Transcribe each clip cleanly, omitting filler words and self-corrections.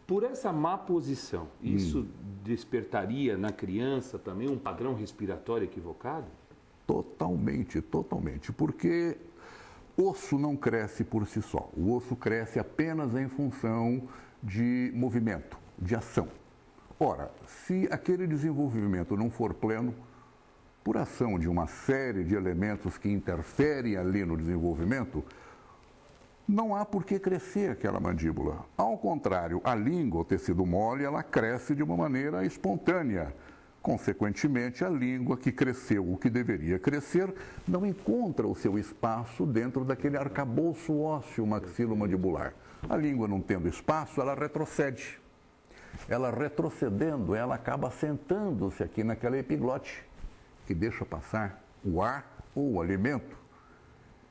Por essa má posição, isso despertaria na criança também um padrão respiratório equivocado? Totalmente, totalmente. Porque osso não cresce por si só. O osso cresce apenas em função de movimento, de ação. Ora, se aquele desenvolvimento não for pleno, por ação de uma série de elementos que interferem ali no desenvolvimento, não há por que crescer aquela mandíbula. Ao contrário, a língua, o tecido mole, ela cresce de uma maneira espontânea. Consequentemente, a língua que cresceu o que deveria crescer não encontra o seu espaço dentro daquele arcabouço ósseo maxilomandibular. A língua não tendo espaço, ela retrocede. Ela retrocedendo, ela acaba sentando-se aqui naquela epiglote, que deixa passar o ar ou o alimento.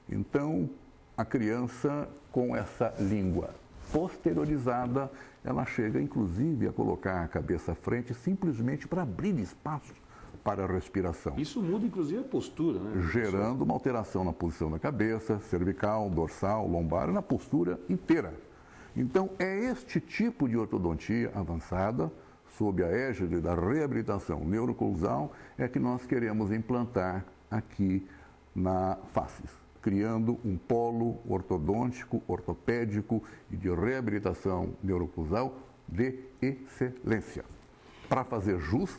Então, a criança, com essa língua posteriorizada, ela chega inclusive a colocar a cabeça à frente simplesmente para abrir espaço para a respiração. Isso muda inclusive a postura, né? Gerando uma alteração na posição da cabeça, cervical, dorsal, lombar, na postura inteira. Então, é este tipo de ortodontia avançada, sob a égide da reabilitação neuroclusal, é que nós queremos implantar aqui na Faces, criando um polo ortodôntico, ortopédico e de reabilitação neuroclusal de excelência, para fazer jus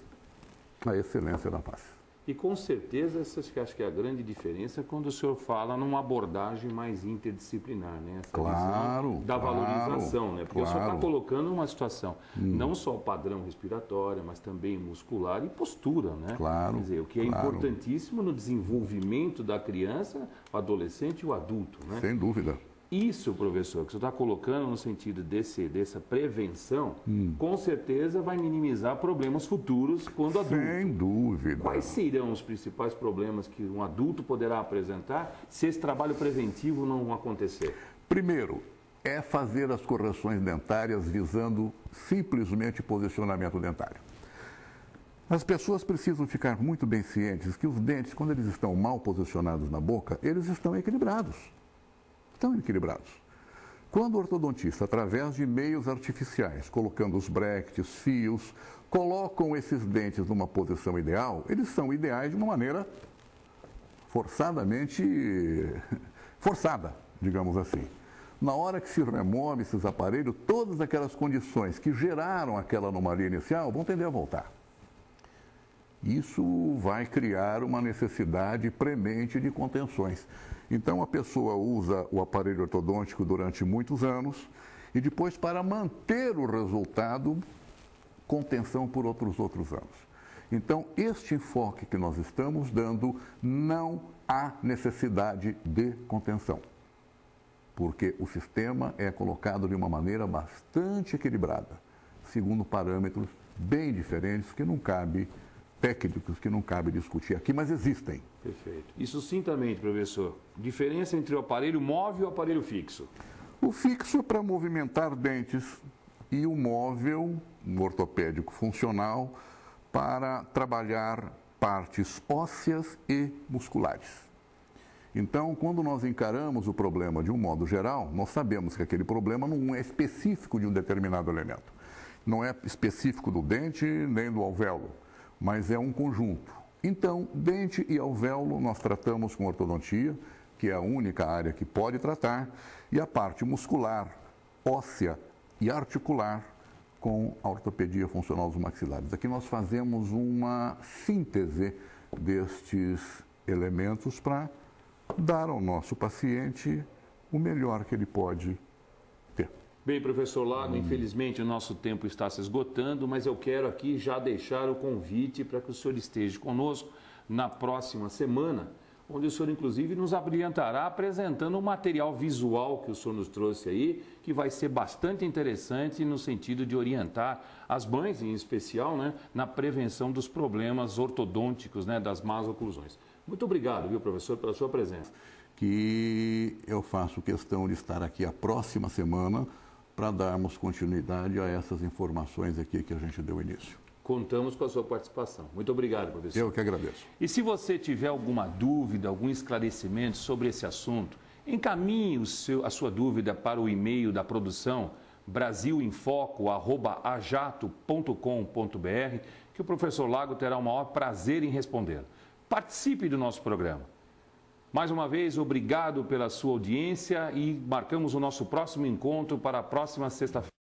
à excelência da face. E com certeza, essa acho que é a grande diferença quando o senhor fala numa abordagem mais interdisciplinar, né? Essa Claro, da valorização, né? Porque o senhor está colocando uma situação, não só o padrão respiratório, mas também muscular e postura, né? Claro. Quer dizer, o que é importantíssimo no desenvolvimento da criança, o adolescente e o adulto, né? Sem dúvida. Isso, professor, que você está colocando no sentido dessa prevenção, com certeza vai minimizar problemas futuros quando adulto. Sem dúvida. Quais serão os principais problemas que um adulto poderá apresentar se esse trabalho preventivo não acontecer? Primeiro, é fazer as correções dentárias visando simplesmente posicionamento dentário. As pessoas precisam ficar muito bem cientes que os dentes, quando eles estão mal posicionados na boca, eles estão equilibrados. Estão equilibrados. Quando o ortodontista, através de meios artificiais, colocando os brackets, fios, colocam esses dentes numa posição ideal, eles são ideais de uma maneira forçada, digamos assim. Na hora que se remove esses aparelhos, todas aquelas condições que geraram aquela anomalia inicial vão tender a voltar. Isso vai criar uma necessidade premente de contenções. Então, a pessoa usa o aparelho ortodôntico durante muitos anos e depois, para manter o resultado, contenção por outros anos. Então, este enfoque que nós estamos dando, não há necessidade de contenção, porque o sistema é colocado de uma maneira bastante equilibrada, segundo parâmetros bem diferentes que não cabe técnicos que não cabe discutir aqui, mas existem. Perfeito. E sucintamente, professor, diferença entre o aparelho móvel e o aparelho fixo? O fixo é para movimentar dentes e o móvel, um ortopédico funcional, para trabalhar partes ósseas e musculares. Então, quando nós encaramos o problema de um modo geral, nós sabemos que aquele problema não é específico de um determinado elemento. Não é específico do dente nem do alvéolo, mas é um conjunto. Então, dente e alvéolo nós tratamos com ortodontia, que é a única área que pode tratar, e a parte muscular, óssea e articular com a ortopedia funcional dos maxilares. Aqui nós fazemos uma síntese destes elementos para dar ao nosso paciente o melhor que ele pode ter. Bem, professor Lago, infelizmente o nosso tempo está se esgotando, mas eu quero aqui já deixar o convite para que o senhor esteja conosco na próxima semana, onde o senhor inclusive nos abrilhantará apresentando um material visual que o senhor nos trouxe aí, que vai ser bastante interessante no sentido de orientar as mães, em especial, né, na prevenção dos problemas ortodônticos, né, das más oclusões. Muito obrigado, viu, professor, pela sua presença. Que eu faço questão de estar aqui a próxima semana para darmos continuidade a essas informações aqui que a gente deu início. Contamos com a sua participação. Muito obrigado, professor. Eu que agradeço. E se você tiver alguma dúvida, algum esclarecimento sobre esse assunto, encaminhe a sua dúvida para o e-mail da produção, brasilinfoco@ajato.com.br, que o professor Lago terá o maior prazer em responder. Participe do nosso programa. Mais uma vez, obrigado pela sua audiência e marcamos o nosso próximo encontro para a próxima sexta-feira.